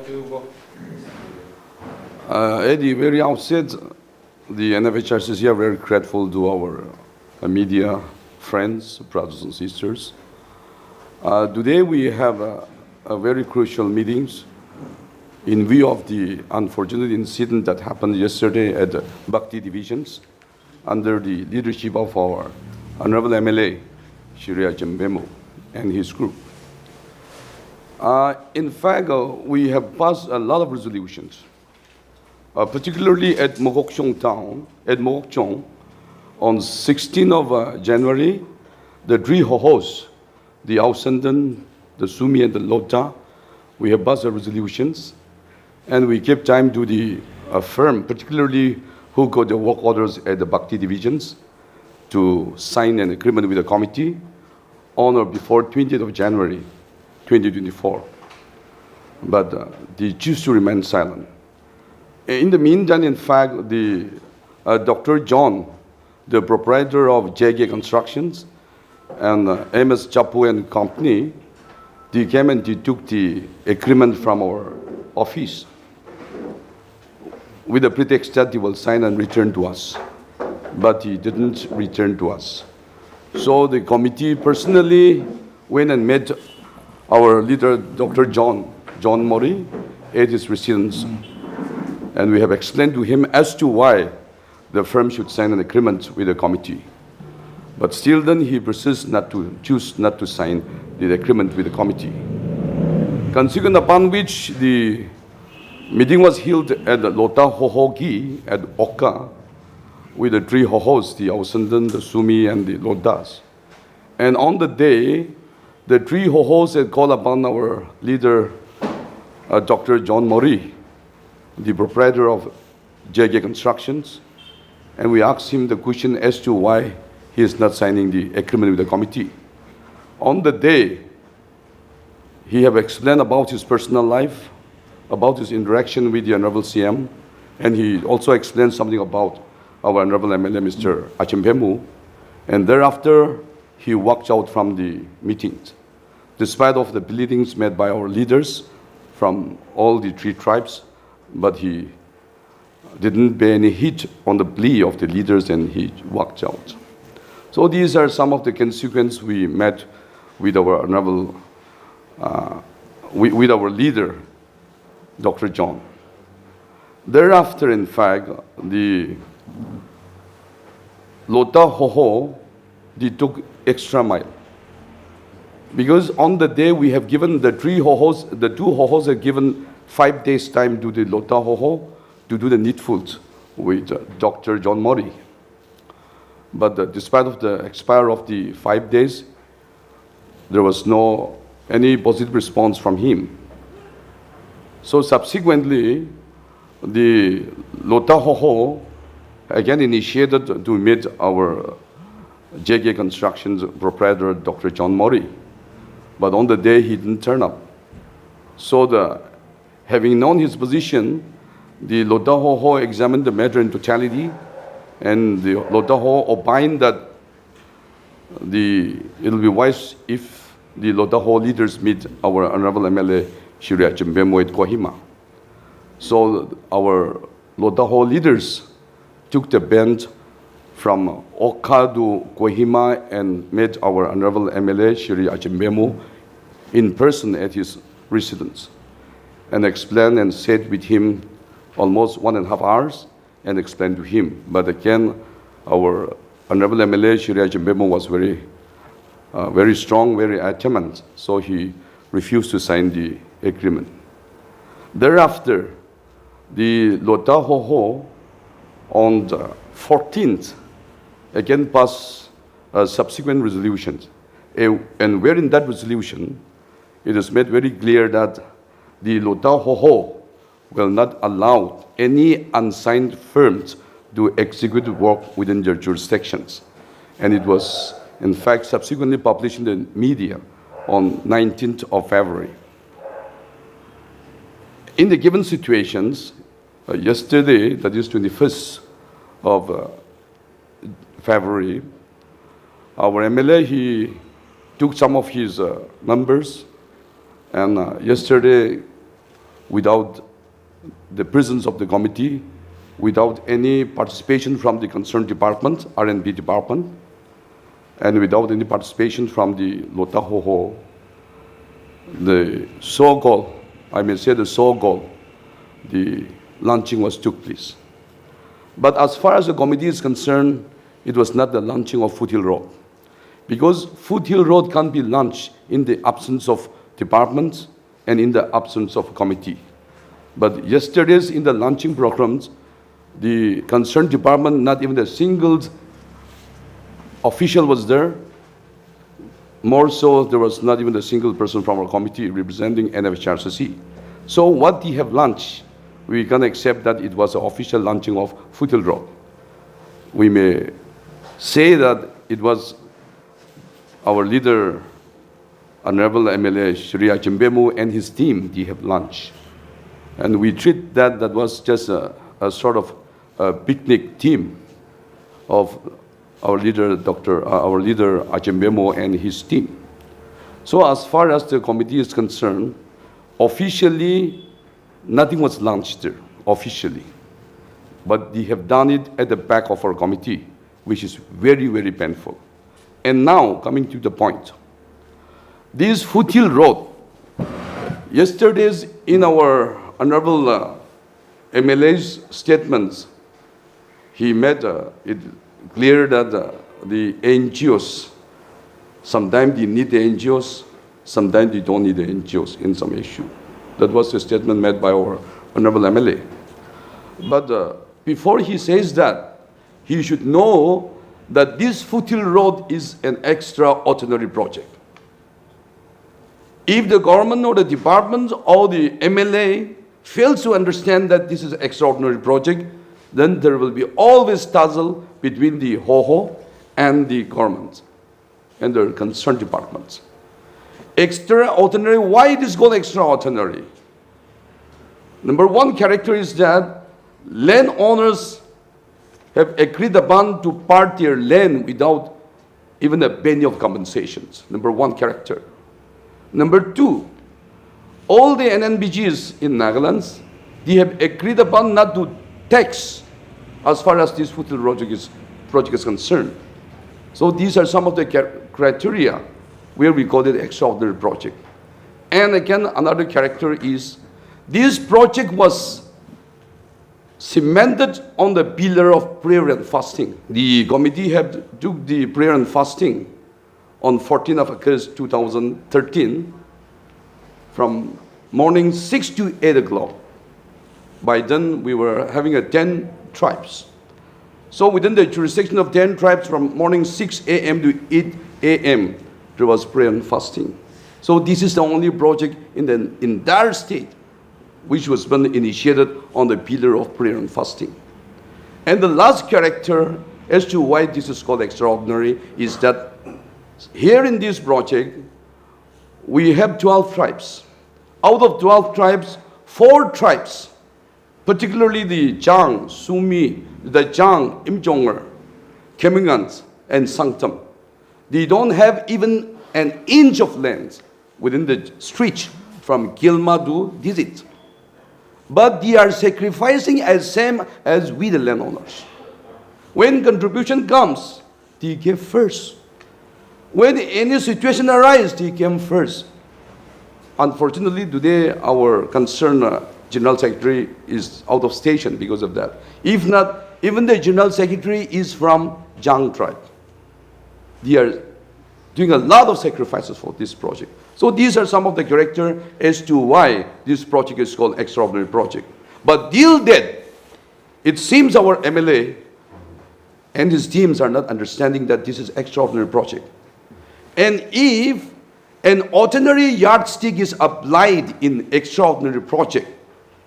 At the very outset, the NFHRCC are very grateful to our media friends, brothers and sisters. Today we have a very crucial meetings in view of the unfortunate incident that happened yesterday at the Bhakti divisions under the leadership of our Honorable MLA, Shri Ajambemu, and his group. In fact, we have passed a lot of resolutions, particularly at Mokokchung town, at Mokokchung, on 16th of January, the three hohos, the Ausandan, the Sumi, and the Lota, we have passed the resolutions, and we give time to the firm, particularly who got the work orders at the Bhakti divisions, to sign an agreement with the committee on or before 20th of January, 2024. But they choose to remain silent. In the meantime, in fact, the Dr. John, the proprietor of JK Constructions, and MS Chapu and Company, they came and they took the agreement from our office with the pretext that he will sign and return to us. But he didn't return to us. So the committee personally went and met our leader, Dr. John Mori, at his residence. And we have explained to him as to why the firm should sign an agreement with the committee. But still then he persists choose not to sign the agreement with the committee. Consequent upon which the meeting was held at the Lota Hohogi at Oka with the three hohos, the Ausandan, the Sumi, and the Lodas. And on the day, the three hohos had called upon our leader, Dr. John Mori, the proprietor of JK Constructions, and we asked him the question as to why he is not signing the agreement with the committee. On the day, he have explained about his personal life, about his interaction with the Honorable CM, and he also explained something about our Honorable MLA, Mr. Ajambemu, and thereafter, he walked out from the meetings. Despite of the pleadings made by our leaders from all the three tribes, but he didn't pay any heed on the plea of the leaders and he walked out. So these are some of the consequences we met with our Honorable, with our leader, Dr. John. Thereafter, in fact, the Lota Hoho, they took extra mile. Because on the day we have given the three hohos, the two hohos have given 5 days time to the Lota Hoho to do the needful with Dr. John Mori. But despite of the expire of the 5 days, there was no any positive response from him. So subsequently, the Lota Hoho again initiated to meet our JK Constructions proprietor, Dr. John Mori. But on the day, he didn't turn up. So having known his position, the Lota Hoho examined the matter in totality, and the Lota Hoho opined that it will be wise if the Lota Hoho leaders meet our Honorable MLA, Shri Ajambemu at Kohima. So our Lota Hoho leaders took the band from Oka to Kohima and met our Honorable MLA, Shri Ajambemu, in person at his residence, and explained and sat with him almost 1.5 hours and explained to him. But again, our Honorable MLA, Shri Ajambemu, was very strong, very adamant, so he refused to sign the agreement. Thereafter, the Lota Hoho on the 14th again passed subsequent resolutions. And wherein that resolution, it is made very clear that the Lota Hoho will not allow any unsigned firms to execute work within their jurisdictions. And it was, in fact, subsequently published in the media on 19th of February. In the given situations, yesterday, that is 21st of February, our MLA, he took some of his numbers, and yesterday without the presence of the committee, without any participation from the concerned department, R&B department, and without any participation from the Lota Hoho, the so-called, I may say the so-called, the launching took place. But as far as the committee is concerned, it was not the launching of Foothill Road. Because Foothill Road can't be launched in the absence of departments and in the absence of committee. But yesterday's in the launching programs, the concerned department, not even a single official was there. More so, there was not even a single person from our committee representing NFHRCC. So what they have launched, we can accept that it was an official launching of Foothill Road. We may say that it was our leader, Honorable MLA Shri Achimbemu and his team, they have launched. And we treat that was just a sort of a picnic team of our leader, our leader Achimbemu and his team. So as far as the committee is concerned, officially, nothing was launched there, officially. But they have done it at the back of our committee, which is very, very painful. And now, coming to the point, this Foothill Road, yesterday's in our Honorable MLA's statements, he made it clear that the NGOs, sometimes they need the NGOs, sometimes they don't need the NGOs in some issue. That was a statement made by our Honorable MLA. But before he says that, he should know that this Foothill Road is an extraordinary project. If the government or the department or the MLA fails to understand that this is an extraordinary project, then there will be always tussle between the HOHO and the government and their concerned departments. Extraordinary, why it is called extraordinary? Number one character is that landowners have agreed upon to part their land without even a penny of compensations. Number one character. Number two, all the NNBGs in Nagaland, they have agreed upon not to tax as far as this Foothill project is concerned. So these are some of the criteria where we call it extraordinary project. And again, another character is this project was cemented on the pillar of prayer and fasting. The committee took the prayer and fasting on 14th of August 2013 from morning 6 to 8 o'clock. By then, we were having 10 tribes. So within the jurisdiction of 10 tribes, from morning 6 a.m. to 8 a.m., there was prayer and fasting. So this is the only project in the entire state which was been initiated on the pillar of prayer and fasting. And the last character as to why this is called extraordinary is that here in this project, we have 12 tribes. Out of 12 tribes, 4 tribes, particularly the Jang, Sumi, the Jang, Imjonger, Kemingans, and Sangtam, they don't have even an inch of land within the stretch from Gilma to Dizit. But they are sacrificing as same as we the landowners. When contribution comes, they give first. When any situation arises, they came first. Unfortunately, today our concerned General Secretary is out of station because of that. If not, even the General Secretary is from Jang tribe. They are doing a lot of sacrifices for this project. So these are some of the character as to why this project is called extraordinary project. But till then, it seems our MLA and his teams are not understanding that this is extraordinary project. And if an ordinary yardstick is applied in extraordinary project,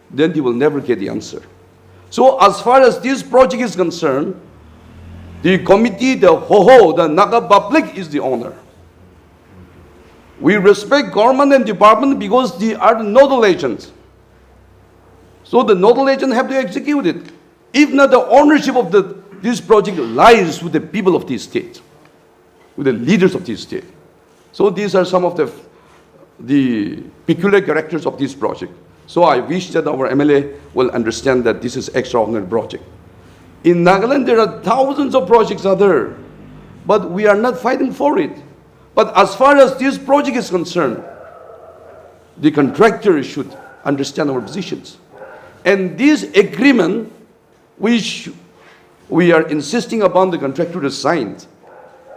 then they will never get the answer. So as far as this project is concerned, the committee, the HOHO, the Naga public is the owner. We respect government and department because they are the nodal agents. So the nodal agents have to execute it. If not, the ownership of this project lies with the people of this state, with the leaders of this state. So these are some of the peculiar characters of this project. So I wish that our MLA will understand that this is extraordinary project. In Nagaland, there are thousands of projects out there, but we are not fighting for it. But as far as this project is concerned, the contractor should understand our positions. And this agreement, which we are insisting upon the contractor to sign,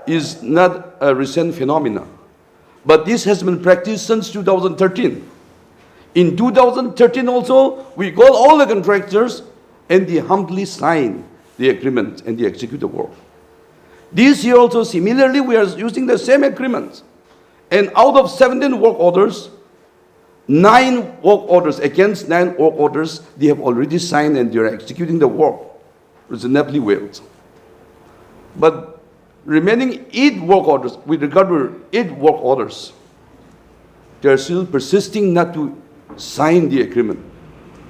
is not a recent phenomenon. But this has been practiced since 2013. In 2013 also, we call all the contractors and they humbly sign the agreement and they execute the work. This year also, similarly, we are using the same agreement. And out of 17 work orders, 9 work orders, against 9 work orders, they have already signed and they are executing the work reasonably well. But remaining 8 work orders, with regard to 8 work orders, they are still persisting not to sign the agreement.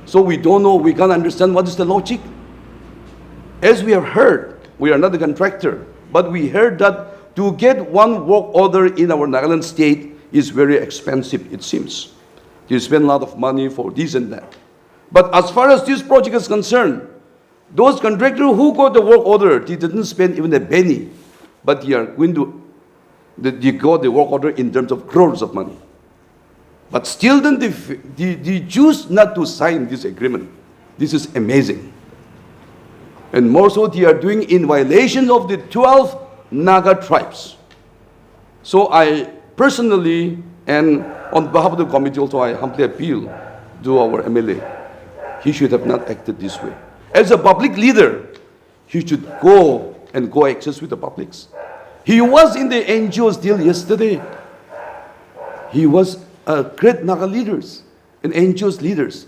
So we don't know, we can't understand what is the logic. As we have heard, we are not the contractor, but we heard that to get 1 work order in our Nagaland state is very expensive, it seems. You spend a lot of money for this and that. But as far as this project is concerned, those contractors who got the work order, they didn't spend even a penny, but they are going to, they got the work order in terms of crores of money. But still then they choose not to sign this agreement. This is amazing. And more so, they are doing in violation of the 12 Naga tribes. So I personally, and on behalf of the committee also, I humbly appeal to our MLA. He should have not acted this way. As a public leader, he should go and coexist with the publics. He was in the NGOs till yesterday. He was a great Naga leaders and NGOs leaders.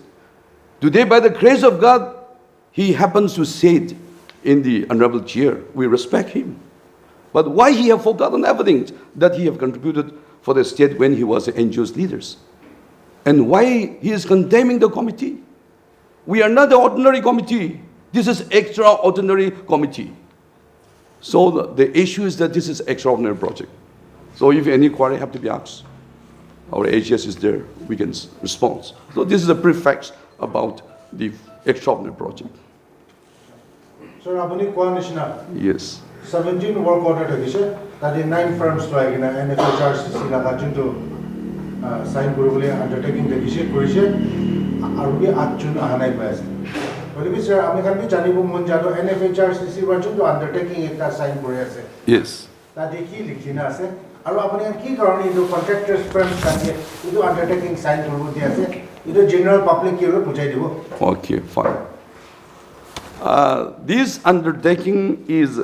Today, by the grace of God, he happens to sit in the honorable chair. We respect him. But why he have forgotten everything that he have contributed for the state when he was the NGOs leaders? And why he is condemning the committee? We are not the ordinary committee. This is extraordinary committee. So the issue is that this is extraordinary project. So if any query have to be asked, our AGS is there, we can respond. So this is a brief facts about the extraordinary project. Sir, Abuni Kwanishna. Yes. 17 work order to that the 9 firms like NFHRCC Nagajun to sign Gurule undertaking the Gisha Kurisha, Arubi Achun Ahanai Bas. But if sir, American Janibu Munjado, NFHRCC Rajun to undertaking it as sign Kurese. Yes. That the key Likina said, Arabani key currently to contractors firms can do undertaking sign Guru, either general public Europe. Okay, fine. This undertaking is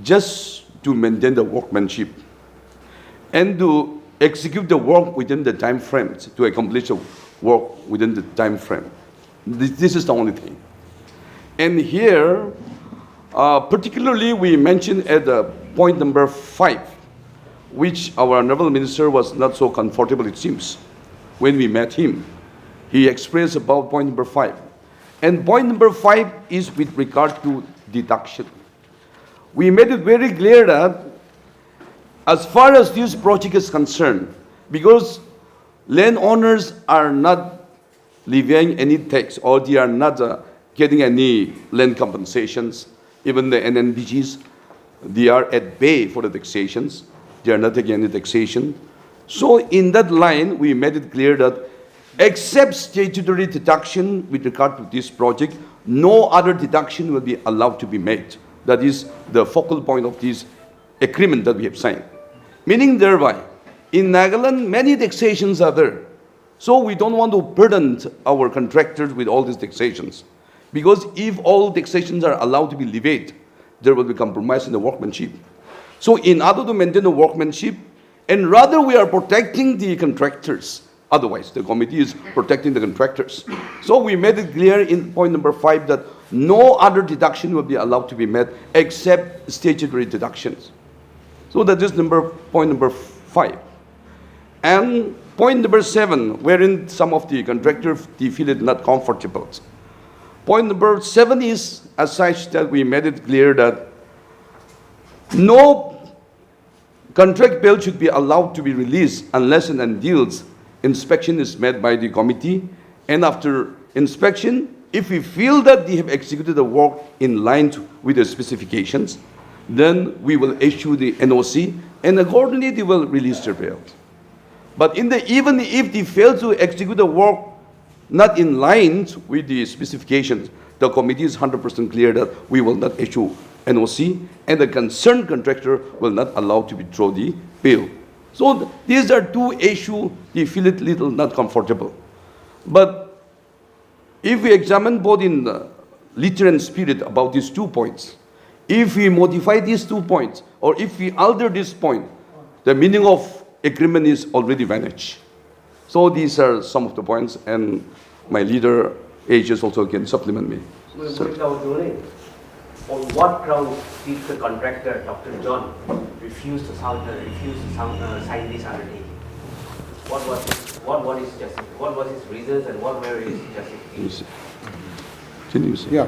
just to maintain the workmanship and to execute the work within the time frame, to accomplish the work within the time frame. This is the only thing. And here, particularly we mentioned at point number 5, which our Honorable Minister was not so comfortable, it seems, when we met him. He expressed about point number 5. And point number 5 is with regard to deduction. We made it very clear that as far as this project is concerned, because landowners are not levying any tax or they are not getting any land compensations, even the NNBGs, they are at bay for the taxations. They are not taking any taxation. So in that line, we made it clear that except statutory deduction with regard to this project, no other deduction will be allowed to be made. That is the focal point of this agreement that we have signed. Meaning thereby, in Nagaland, many taxations are there. So we don't want to burden our contractors with all these taxations. Because if all taxations are allowed to be levied, there will be compromise in the workmanship. So in order to maintain the workmanship, and rather we are protecting the contractors. Otherwise, the committee is protecting the contractors. So we made it clear in point number 5 that no other deduction will be allowed to be made except statutory deductions. So that is point number 5. And point number 7, wherein some of the contractors they feel it not comfortable. Point number 7 is as such that we made it clear that no contract bill should be allowed to be released unless and until inspection is made by the committee And after inspection, if we feel that they have executed the work in line with the specifications, then we will issue the NOC, and accordingly they will release their payouts. But even if they fail to execute the work not in line with the specifications, the committee is 100% clear that we will not issue NOC, and the concerned contractor will not allow to withdraw the payout. So these are two issues they feel it little not comfortable. But if we examine both in the letter and spirit about these 2 points, if we modify these 2 points, or if we alter this point, the meaning of agreement is already vanished. So these are some of the points, and my leader, AHS, also can supplement me. On what grounds did the contractor, Dr. John, refuse to sign this undertaking? What was his reasons and what were his justifications? Can you say? Yeah.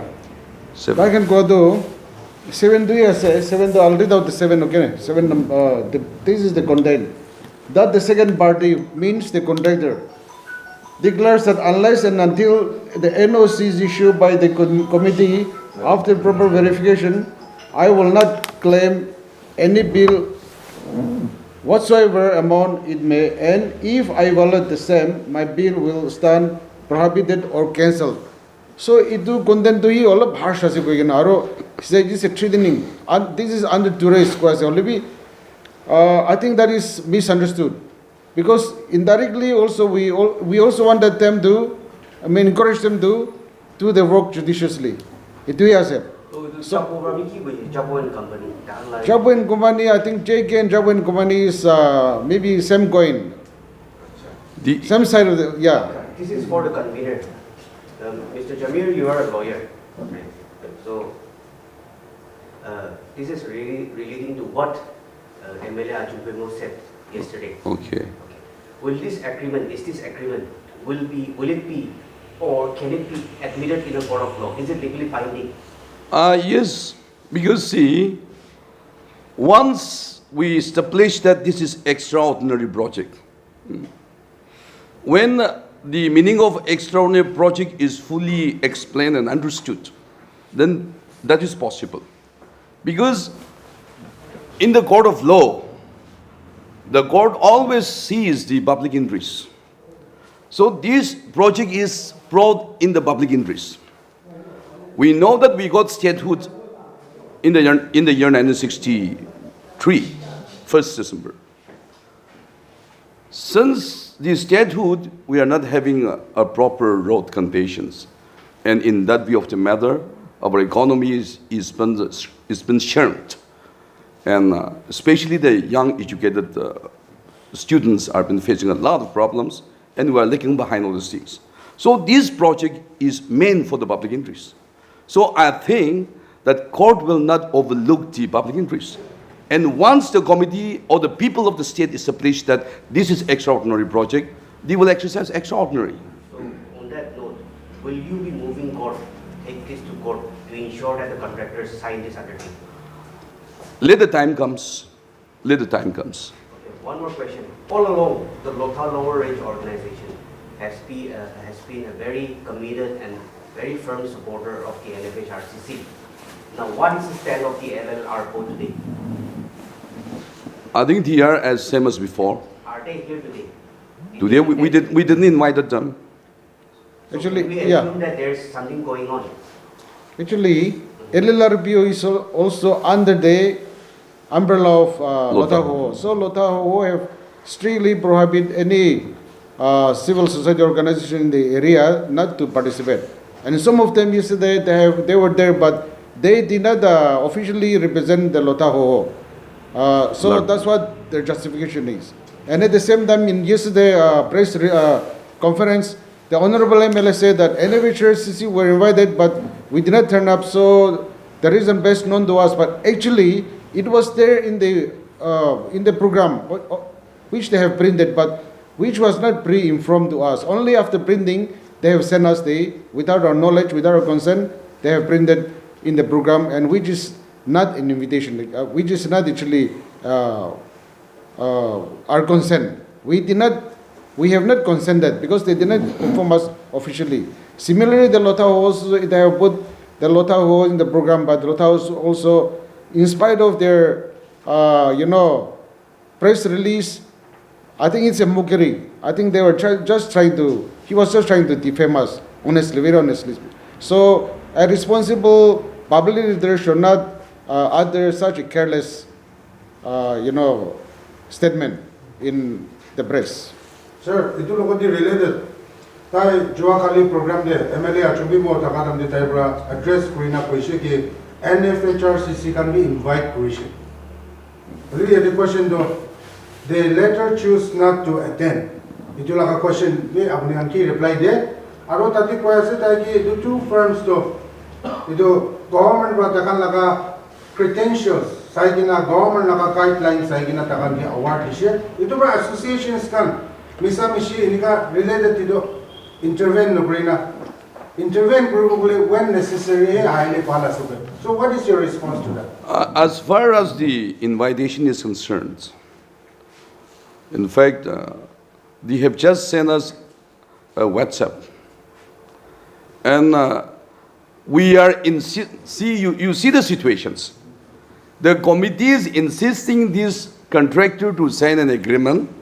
Seven. Back and go to 7 7 I'll read out the 7, okay? 7 this is the content. That the second party means the contractor declares that unless and until the NOC is issued by the committee after proper verification, I will not claim any bill whatsoever amount it may, and if I violate the same, my bill will stand prohibited or cancelled. So itu content to all of harsh as aro this is threatening, and this is under duress quasi only. I think that is misunderstood, because indirectly also we also wanted them to, encourage them to do the work judiciously. It is So Jabo and Company. Jabo and Company, I think JK and Jabo and Company is maybe same coin, same side of the This is for the convener. Mr. Jamir, you are a lawyer. Okay. So this is really relating to what MLA Ajupemo said yesterday. Okay. Will this agreement, will it be, or can it be admitted in a court of law? Is it legally binding? Yes, because see, once we establish that this is extraordinary project, when the meaning of extraordinary project is fully explained and understood, then that is possible. Because in the court of law, the court always sees the public interest. So this project is brought in the public interest. We know that we got statehood in the year 1963, 1st December. Since the statehood, we are not having a proper road conditions. And in that view of the matter, our economy is been shrunk. And especially the young educated students have been facing a lot of problems, and we are lagging behind all these things. So this project is meant for the public interest. So I think that court will not overlook the public interest. And once the committee or the people of the state establish that this is extraordinary project, they will exercise extraordinary. So on that note, will you be moving court, take this to court to ensure that the contractors sign this undertaking? Let the time comes. Let the time comes. Okay, one more question. All along, the local lower range organization has been a very committed and very firm supporter of the NFHRCC. Now, what is the stand of the LLRO today? I think they are as same as before. Are they here today? Today we didn't invite them. So Actually, we yeah. assume that there's something going on. Actually, LLRPO is also under the umbrella of Lotaho. So Lotaho have strictly prohibited any civil society organization in the area not to participate. And some of them yesterday they were there, but they did not officially represent the Lotaho. So that's what their justification is. And at the same time, in yesterday press conference, the Honorable MLA said that NFHRCC were invited, but we did not turn up. So the reason best known to us, but actually it was there in the program, which they have printed, but which was not pre-informed to us. Only after printing, they have sent us without our knowledge, without our consent, they have printed in the program, and which is not an invitation, which is not actually our consent. We did not we have not consented because they did not inform us officially. Similarly, the Lota also, they have put the Lota in the program, but Lota also, in spite of their, press release, I think it's a mockery. I think they were he was just trying to defame us, honestly, very honestly. So a responsible public leader should not utter such a careless, statement in the press. Sir, itu logo di related. Tai jua kali program de MLA achumbi mo takadam de taibra address kurina koise ki NFHRCC can be invite koise. Really the question though, they later choose not to attend. Itu laka question be apni anki reply de. Aro tati koise tai ki the two firms to itu government ba takan laka credentials saigina government laka guidelines saigina takan ki award ishe. Itu ba associations kan Misa Mishi inika related to intervene no braina. Intervene probably when necessary highly palatable. So what is your response to that? As far as the invitation is concerned, in fact, they have just sent us a WhatsApp. And we are you see the situations. The committee is insisting this contractor to sign an agreement.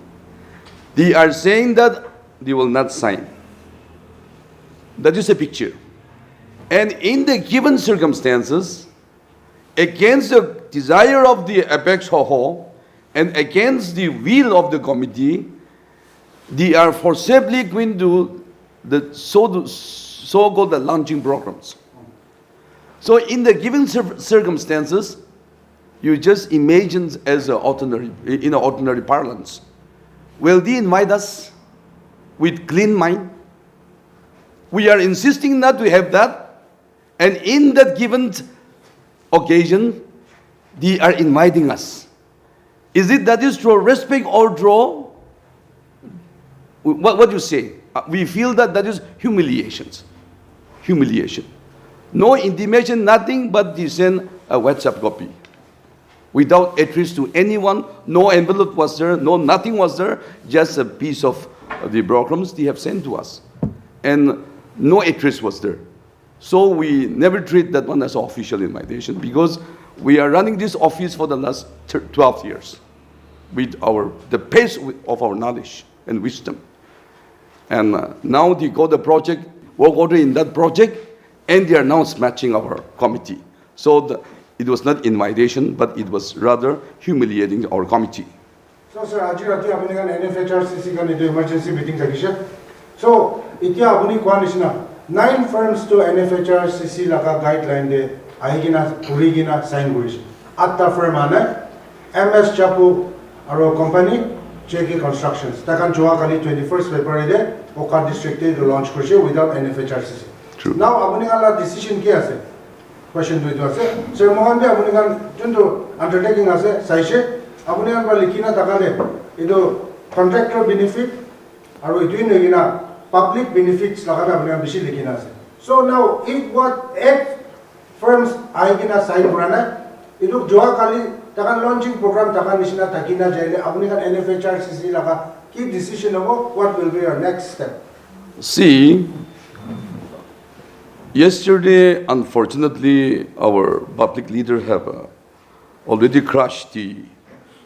They are saying that they will not sign. That is a picture. And in the given circumstances, against the desire of the apex hoho and against the will of the committee, they are forcibly going to the so-called the launching programs. So in the given circumstances, you just imagine as a ordinary parlance. Will they invite us with clean mind? We are insisting not to have that. And in that given occasion, they are inviting us. Is it that is through respect or draw? What do you say? We feel that is humiliation. Humiliation. No intimation, nothing but they send a WhatsApp copy. Without address to anyone, no envelope was there, no nothing was there, just a piece of the programs they have sent to us. And no address was there. So we never treat that one as an official invitation because we are running this office for the last 12 years with the pace of our knowledge and wisdom. And now they got the project, work order in that project, and they are now matching our committee. So it was not invitation, but it was rather humiliating our committee. So, sir, Ajirati apuni kan NFHRCC kan itu emergency meeting takisha. So, itia apuni kuan isna 9 firms to NFHRCC laka guideline de aigina kurigina sign kurish. Atta firm ana MS Chapu aro company JK Constructions. Takan joa kali 21st February de Oka district de launch kurish without NFHRCC. True. Now apuni kan la decision ki ase? Question to it was Sir Mohan bhi apuni kan junto undertaking ase saishe apuni kan ba likhina takale ido contractor benefit aru itu negina public benefits lagana apuni kan bishi likhina ase. So now if what 8 firms aigina sign kurana ido joa kali takan launching program takan nisna takina jaile apuni kan NFHRCC laga ki decision hobo what will be your next step? See, yesterday, unfortunately, our public leader have already crushed the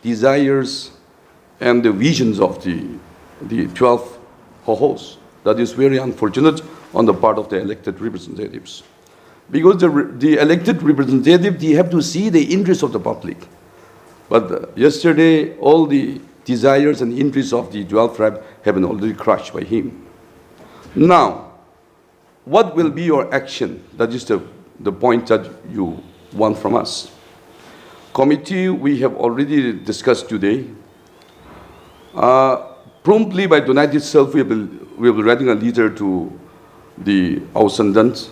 desires and the visions of the 12 hohos. That is very unfortunate on the part of the elected representatives. Because the elected representative, they have to see the interests of the public. But yesterday, all the desires and interests of the 12 tribe have been already crushed by him. Now, what will be your action? That is the point that you want from us. Committee, we have already discussed today. Promptly by tonight itself, we will be writing a letter to the Ausandant,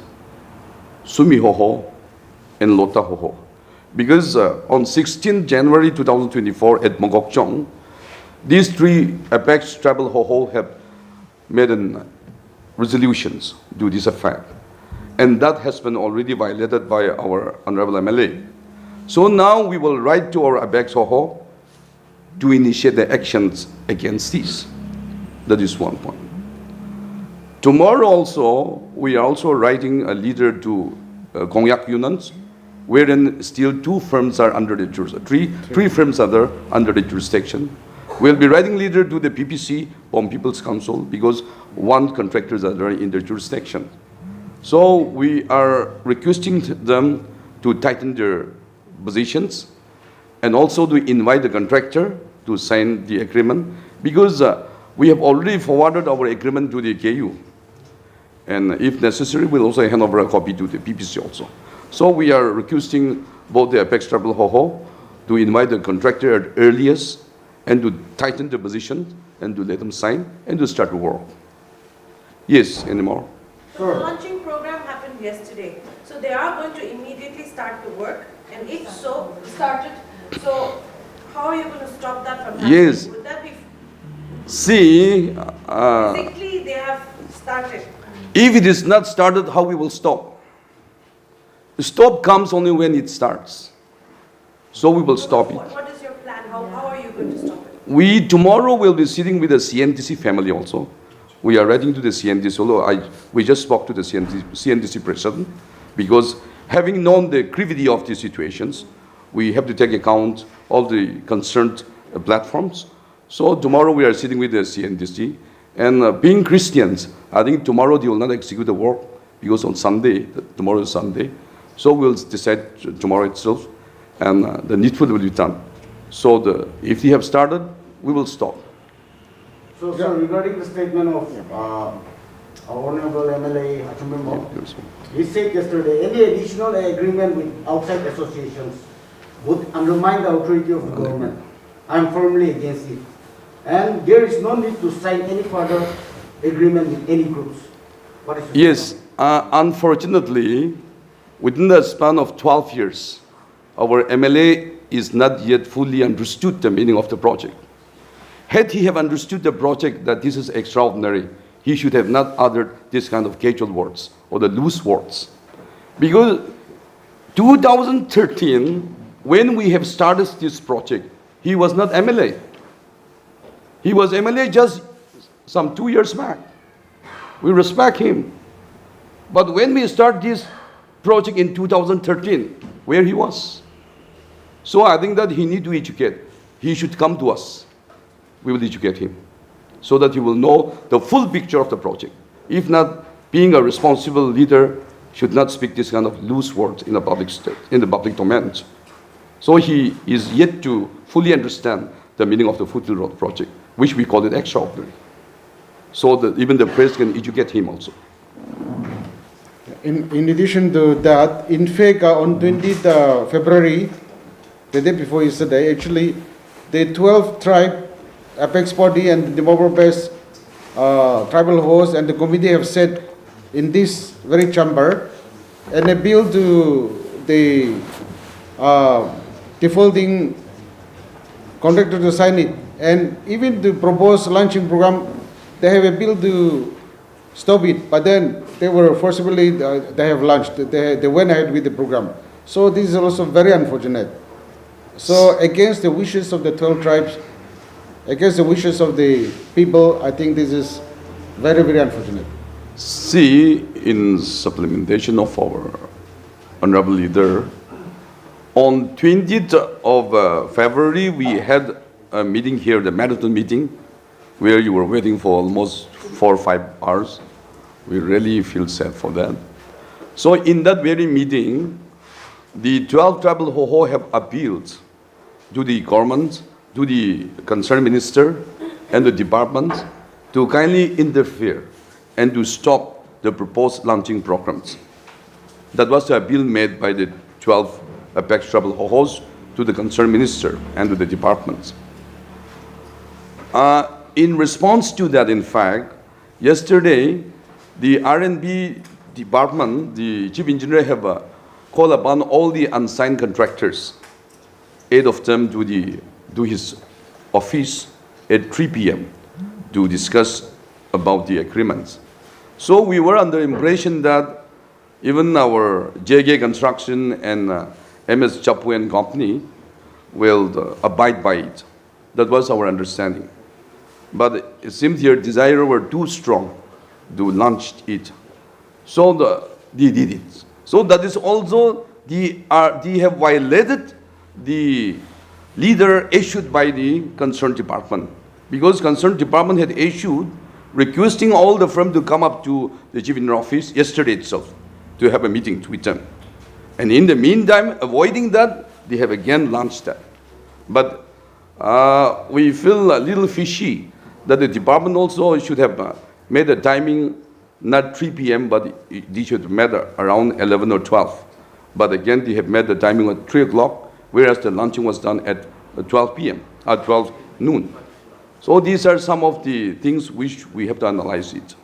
Sumi Hoho, and Lota Hoho. Because on 16 January 2024 at Mogokchong, these 3 Apex Tribal Hoho have made resolutions to this effect. And that has been already violated by our Honorable MLA. So now we will write to our Apex Hoho to initiate the actions against this. That is one point. Tomorrow also, we are also writing a letter to Gongyak Yunnan, wherein still two firms are under the jurisdiction. Three firms are there under the jurisdiction. We'll be writing letter to the PPC, Pom People's Council, because one contractors are there in their jurisdiction. So we are requesting them to tighten their positions and also to invite the contractor to sign the agreement, because we have already forwarded our agreement to the KU. And if necessary, we'll also hand over a copy to the PPC also. So we are requesting both the Apex Travel Ho to invite the contractor at earliest and to tighten the position and to let them sign and to start the work. Yes, anymore? So the launching program happened yesterday. So they are going to immediately start the work. And if so, so how are you going to stop that from happening? Yes. Would that be See, physically they have started? if it is not started, how we will stop? Stop comes only when it starts. So we will stop it. What is your plan? How are you going to stop it? We tomorrow will be sitting with the CNTC family also. We are writing to the CNTC, although we just spoke to the CNTC president, because having known the gravity of these situations, we have to take account all the concerned platforms. So tomorrow we are sitting with the CNTC, and being Christians, I think tomorrow they will not execute the work because on Sunday, tomorrow is Sunday. So we'll decide tomorrow itself, and the needful will be done. So if they have started, we will stop. So, sir, regarding the statement of our Honorable MLA Achumembo, he said yesterday, any additional agreement with outside associations would undermine the authority of the government. I'm firmly against it. And there is no need to sign any further agreement with any groups. What is your Yes, unfortunately, within the span of 12 years, our MLA is not yet fully understood the meaning of the project. Had he have understood the project that this is extraordinary, he should have not uttered this kind of casual words or the loose words. Because 2013, when we have started this project, he was not MLA. He was MLA just some 2 years back. We respect him. But when we start this project in 2013, where he was? So I think that he need to educate. He should come to us. We will educate him so that he will know the full picture of the project. If not, being a responsible leader should not speak this kind of loose words in the public state, in the public domain. So he is yet to fully understand the meaning of the Foothill Road project, which we call it extraordinary. So that even the press can educate him also. In addition to that, in fact, on 20th February, the day before yesterday, actually, the 12 tribe Apex body and the Manoeuvre-based tribal hosts and the committee have said in this very chamber an appeal to the defaulting contractor to sign it, and even the proposed launching program, they have appealed to stop it, but then they were forcibly, they have launched, they went ahead with the program. So this is also very unfortunate. So against the wishes of the 12 tribes, against the wishes of the people, I think this is very, very unfortunate. See, in supplementation of our honorable leader, on 20th of February, we had a meeting here, the marathon meeting, where you were waiting for almost 4 or 5 hours. We really feel sad for that. So in that very meeting, the 12 tribal Hoho have appealed to the government, to the concerned minister and the department to kindly interfere and to stop the proposed launching programs. That was the appeal made by the 12 Apex tribal Hohos to the concerned minister and to the department. In response to that, in fact, yesterday, the R&B department, the chief engineer have called upon all the unsigned contractors, 8 of them to his office at 3 p.m. to discuss about the agreements. So we were under the impression that even our JK Construction and MS Chapu and Company will abide by it. That was our understanding. but it seems their desire were too strong to launch it. So they did it. So that is also they have violated the leader issued by the concerned department, because concerned department had issued requesting all the firm to come up to the chief engineer office yesterday itself to have a meeting with them. And in the meantime, avoiding that, they have again launched that. But we feel a little fishy that the department also should have made a timing not 3 p.m., but they should have made around 11 or 12. But again, they have made the timing at 3 o'clock, whereas the launching was done at 12 p.m., at 12 noon. So these are some of the things which we have to analyze it.